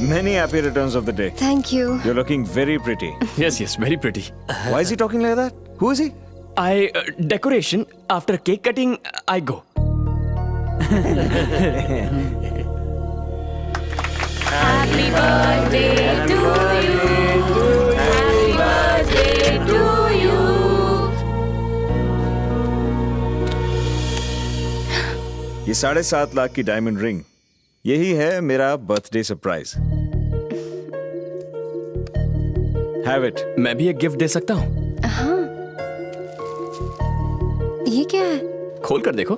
Many happy returns of the day. Thank you. You're looking very pretty. Yes, very pretty. Why is he talking like that? Who is he? Decoration. After cake cutting, I go. Happy birthday to you. Happy birthday to you. ये 7.5 लाख की diamond ring, यही है मेरा birthday surprise. Have it. मैं भी एक gift दे सकता हूँ. हाँ. ये क्या है? खोल कर देखो.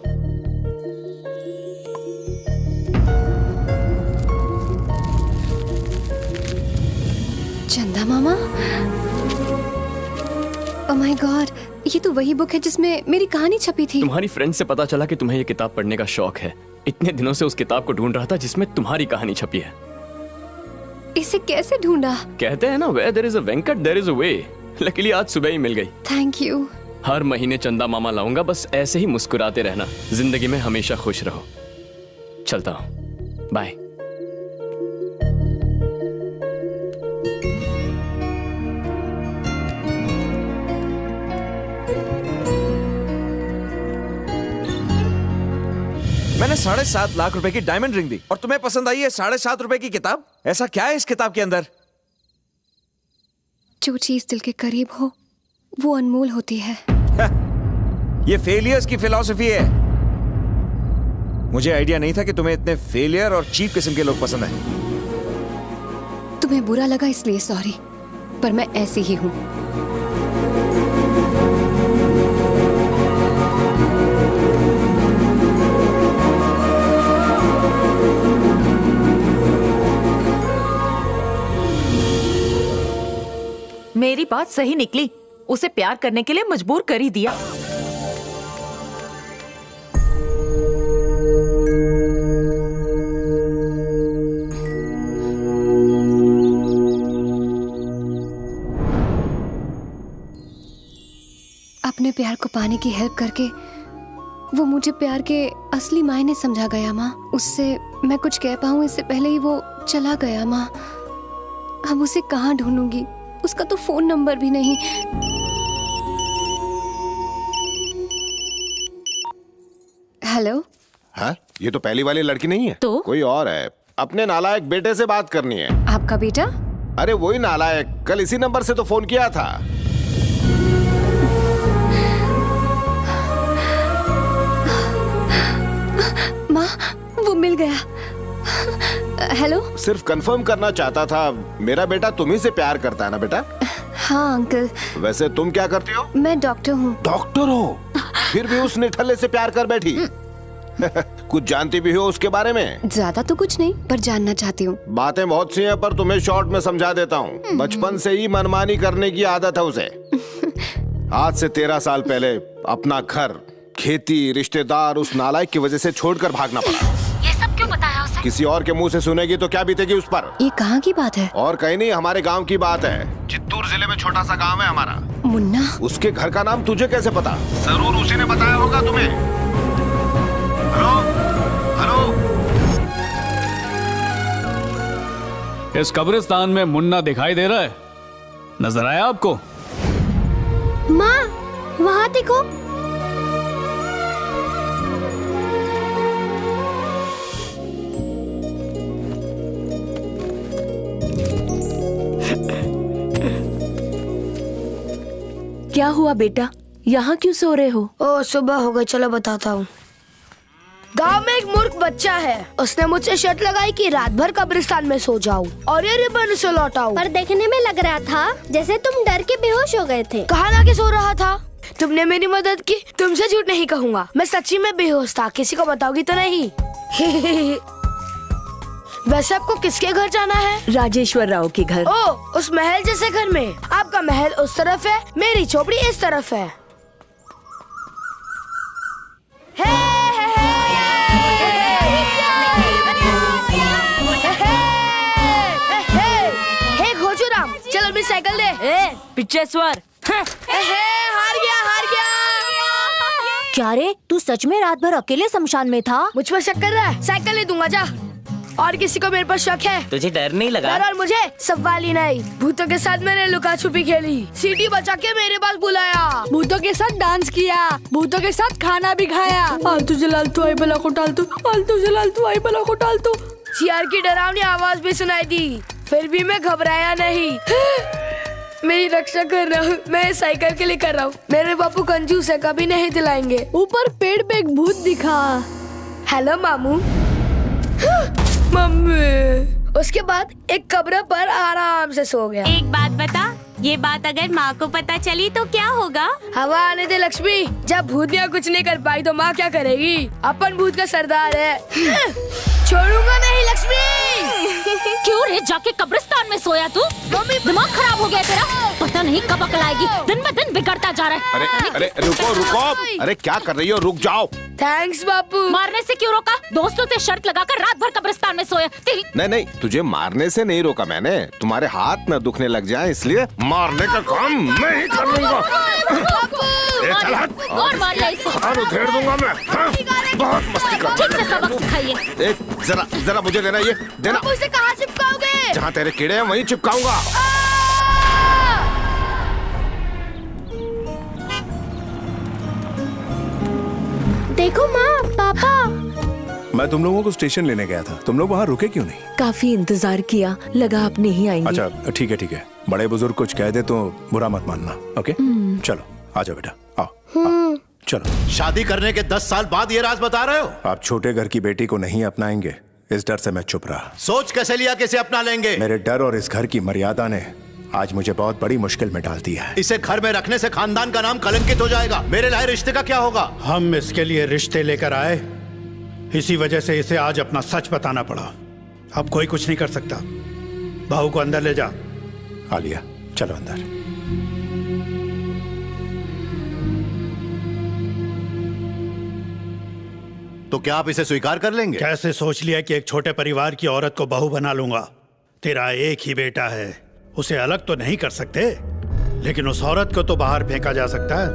चंदा मामा. ओह माय गॉड, ये तो वही बुक है जिसमें मेरी कहानी छपी थी. तुम्हारी फ्रेंड से पता चला कि तुम्हें ये किताब पढ़ने का शौक है. इतने दिनों से उस किताब को ढूंढ रहा था जिसमें तुम्हारी कहानी छपी है. इसे कैसे ढूंढा? कहते हैं ना, where there is a Venkat there is a way. Luckily आज सुबह ही मिल गई. Thank you. हर महीने चंदा मामा लाऊंगा. बस ऐसे ही मुस्कुराते रहना. जिंदगी में हमेशा खुश रहो. चलता हूँ. बाय. मैंने 7.5 लाख रुपए की डायमंड रिंग दी और तुम्हें पसंद आई है 7.5 रुपए की किताब? ऐसा क्या है इस किताब के अंदर? जो चीज दिल के करीब हो वो अनमोल होती है. ये फेलियर्स की फिलॉसफी है. मुझे आइडिया नहीं था कि तुम्हें इतने फेलियर और चीप किस्म के लोग पसंद हैं. तुम्हें बुरा लगा इसलिए सॉरी, पर मैं ऐसी ही हूँ. मेरी बात सही निकली. उसे प्यार करने के लिए मजबूर कर ही दिया. अपने प्यार को पाने की हेल्प करके वो मुझे प्यार के असली मायने समझा गया माँ. उससे मैं कुछ कह पाऊँ इससे पहले ही वो चला गया माँ. अब उसे कहाँ ढूंढूंगी? उसका तो फोन नंबर भी नहीं. हेलो. हाँ, ये तो पहली वाली लड़की नहीं है. तो? कोई और है. अपने नालायक बेटे से बात करनी है. आपका बेटा? अरे वही नालायक, कल इसी नंबर से तो फोन किया था. माँ, वो मिल गया. हेलो. सिर्फ कंफर्म करना चाहता था, मेरा बेटा तुम्ही से प्यार करता है ना बेटा? हाँ अंकल. वैसे तुम क्या करती हो? मैं डॉक्टर हूँ. डॉक्टर हो? फिर भी उस निठल्ले से प्यार कर बैठी. कुछ जानती भी हो उसके बारे में? ज्यादा तो कुछ नहीं, पर जानना चाहती हूँ. बातें बहुत सी हैं, पर तुम्हें शॉर्ट में समझा देता हूँ. बचपन से ही मनमानी करने की आदत है उसे. आज से 13 साल पहले अपना घर, खेती, रिश्तेदार उस नालायक की वजह से छोड़कर भागना पड़ा. ये सब क्यों बताया उसे? किसी और के मुंह से सुनेगी तो क्या बीतेगी उस पर? ये कहाँ की बात है? और कहीं नहीं, हमारे गांव की बात है. चित्तूर जिले में छोटा सा गांव है हमारा. मुन्ना. उसके घर का नाम तुझे कैसे पता? जरूर उसी ने बताया होगा तुम्हें. Hello hello. इस कब्रिस्तान में मुन्ना दिखाई दे रहा है? नजर आया आपको? माँ, वहाँ देखो. क्या हुआ बेटा? यहाँ क्यों सो रहे हो? ओ सुबह हो गई, चलो बताता हूँ. गांव में एक मूर्ख बच्चा है. उसने मुझसे शर्त लगाई कि रात भर कब्रिस्तान में सो जाऊं और ये रिबन उसे लौटाऊं. पर देखने में लग रहा था जैसे तुम डर के बेहोश हो गए थे. कहाँ लाके सो रहा था? तुमने मेरी मदद की. तुमसे झूठ नहीं कहूँगा, मैं सच्ची में बेहोश था. किसी को बताओगी तो नहीं? वैसे आपको किसके घर जाना है? राजेश्वर राव के घर. ओ, उस महल जैसे घर में. आपका महल उस तरफ है, मेरी झोपड़ी इस तरफ है. हे घोचूराम, चल अपनी साइकिल दे. पिचेश्वर. हार गया. क्या रे, तू सच में रात भर अकेले शमशान में था? मुझ पर शक कर रहा है? साइकिल ले दूंगा, जा. और किसी को मेरे पर शक है? तुझे डर नहीं लगा? डर और मुझे सवाल ही नहीं। भूतों के साथ मैंने लुका छुपी खेली, सीटी बचा के मेरे पास बुलाया, भूतों के साथ डांस किया, भूतों के साथ खाना भी खाया। आलतू जलालतू आई बला को टालतू, आलतू जलालतू आई बला को टालतू। सियार की डरावनी आवाज भी सुनाई दी, फिर भी मैं घबराया नहीं। मेरी रक्षा कर रहा हूँ, मैं साइकिल के लिए कर रहा हूँ। मेरे बापू कंजूस है, कभी नहीं दिलाएंगे। ऊपर पेड़ पे एक भूत दिखा। हेलो मामू। मम्मी। उसके बाद एक कब्र पर आराम से सो गया। एक बात बता, ये बात अगर माँ को पता चली तो क्या होगा? हवा आने दे लक्ष्मी, जब भूतिया कुछ नहीं कर पाई तो माँ क्या करेगी? अपन भूत का सरदार है। छोड़ूंगा नहीं लक्ष्मी। क्यों रे, जाके कब्रिस्तान में सोया तू? मम्मी, दिमाग खराब हो गया तेरा? पता नहीं कब अकल आएगी, दिन ब दिन बिगड़ता जा रहा है। अरे अरे रुको रुको, अरे क्या कर रही हो, रुक जाओ। थैंक्स बापू। मारने से क्यों रोका? दोस्तों से शर्त लगाकर रात भर कब्रिस्तान में सोया। तेरी नहीं नहीं, तुझे मारने से नहीं रोका मैंने, तुम्हारे हाथ न दुखने लग जाए इसलिए। मारने का काम मैं ही कर लूंगा। ए, चल हट। और मार ले इसे। और उधेड़ दूंगा मैं। हाँ? बहुत मस्ती कर। ठीक से सबक सिखाइए। ए, जरा जरा मुझे देना, ये देना। उसे कहाँ चिपकाओगे? जहाँ तेरे कीड़े हैं वहीं चिपकाऊंगा। देखो माँ, पापा। मैं तुम लोगों को स्टेशन लेने गया था, तुम लोग वहाँ रुके क्यों नहीं? काफी इंतजार किया, लगा आप नहीं आएंगे। अच्छा ठीक है, बड़े बुजुर्ग कुछ कह दे तो बुरा मत मानना, ओके? चलो आ जाओ बेटा, आओ। चलो। शादी करने के 10 साल बाद ये राज बता रहे हो? आप छोटे घर की बेटी को नहीं अपनाएंगे, इस डर से मैं चुप रहा। सोच कैसे लिया, कैसे अपना लेंगे? मेरे डर और इस घर की मर्यादा ने आज मुझे बहुत बड़ी मुश्किल में डाल दिया है। इसे घर में रखने से खानदान का नाम कलंकित हो जाएगा। मेरे लाए रिश्ते का क्या होगा? हम इसके लिए रिश्ते लेकर आए, इसी वजह से इसे आज अपना सच बताना पड़ा। अब कोई कुछ नहीं कर सकता। बहू को अंदर ले जा। आलिया चलो अंदर। तो क्या आप इसे स्वीकार कर लेंगे? कैसे सोच लिया कि एक छोटे परिवार की औरत को बहू बना लूंगा? तेरा एक ही बेटा है, उसे अलग तो नहीं कर सकते, लेकिन उस औरत को तो बाहर फेंका जा सकता है।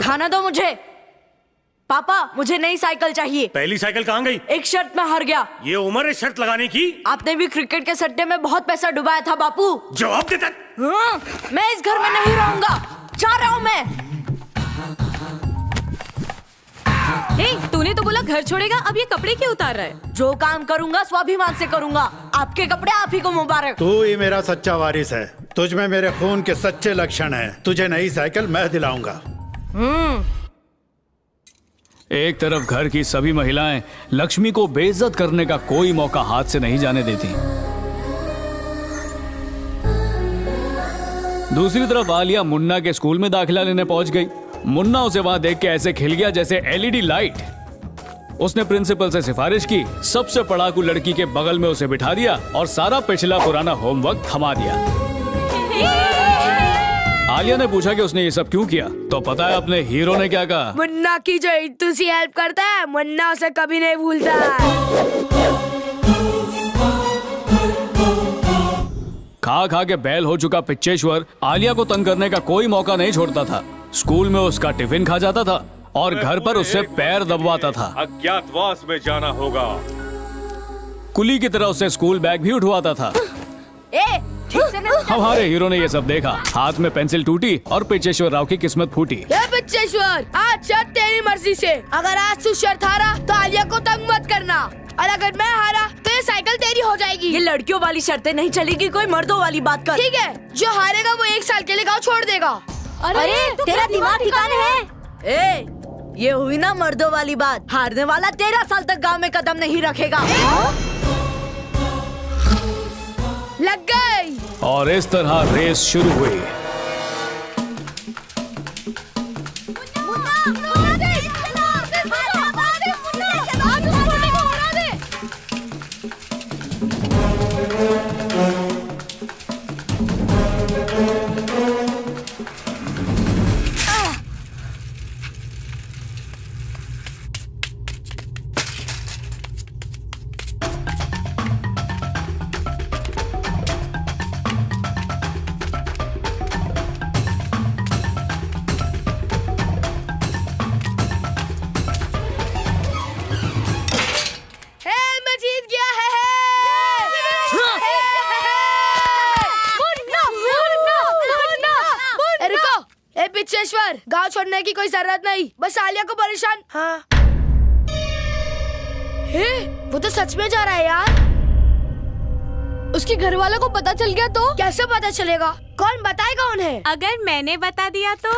खाना दो मुझे। पापा, मुझे नई साइकिल चाहिए। पहली साइकिल कहाँ गई? एक शर्त में हार गया। ये उम्र है शर्त लगाने की? आपने भी क्रिकेट के सट्टे में बहुत पैसा डुबाया था बापू। जवाब देता। हाँ, मैं इस घर में नहीं रहूंगा, जा रहा हूँ मैं। तूने तो बोला घर छोड़ेगा, अब ये कपड़े क्यों उतार रहा है? जो काम करूंगा स्वाभिमान से करूंगा। आपके कपड़े आप ही को मुबारक। तू ही मेरा सच्चा वारिस है, तुझ में मेरे खून के सच्चे लक्षण हैं। तुझे नई साइकिल मैं दिलाऊंगा। एक तरफ घर की सभी महिलाएं लक्ष्मी को बेइज्जत करने का कोई मौका हाथ से नहीं जाने देती, दूसरी तरफ आलिया मुन्ना के स्कूल में दाखिला लेने पहुंच गई। मुन्ना उसे वहां देख के ऐसे खिल गया जैसे एलईडी लाइट। उसने प्रिंसिपल से सिफारिश की, सबसे पढ़ाकू लड़की के बगल में उसे बिठा दिया और सारा पिछला पुराना होमवर्क थमा दिया। आलिया ने पूछा कि उसने ये सब क्यों किया, तो पता है अपने हीरो ने क्या कहा? मुन्ना की जो इतू सी हेल्प करता है, मुन्ना उसे कभी नहीं भूलता। खा खा के बैल हो चुका पिच्चेश्वर आलिया को तंग करने का कोई मौका नहीं छोड़ता था। स्कूल में उसका टिफिन खा जाता था और घर पर उससे पैर दबवाता था। अज्ञातवास में जाना होगा। कुली की तरह उससे स्कूल बैग भी उठवाता था। ठीक से नहीं। हमारे हीरो ने ये सब देखा, हाथ में पेंसिल टूटी और पिच्चेश्वर राव की किस्मत फूटी। पिच्चेश्वर, आज शर्त तेरी मर्जी से। अगर आज तू शर्त हारा तो आलिया को तंग मत करना, और अगर मैं हारा तो ये साइकिल तेरी हो जाएगी। ये लड़कियों वाली शर्तें नहीं चलेगी, कोई मर्दों वाली बात कर। ठीक है, जो हारेगा वो 1 साल के लिए गाँव छोड़ देगा। अरे तेरा दिमाग ठिकाने है? ये हुई ना मर्दों वाली बात। हारने वाला 13 साल तक गांव में कदम नहीं रखेगा। लग गई। और इस तरह रेस शुरू हुई। भूतेश्वर, गांव छोड़ने की कोई जरूरत नहीं, बस आलिया को परेशान। हाँ। हे, वो तो सच में जा रहा है यार। उसके घर वालों को पता चल गया तो? कैसे पता चलेगा? कौन बताएगा उन्हें? अगर मैंने बता दिया तो?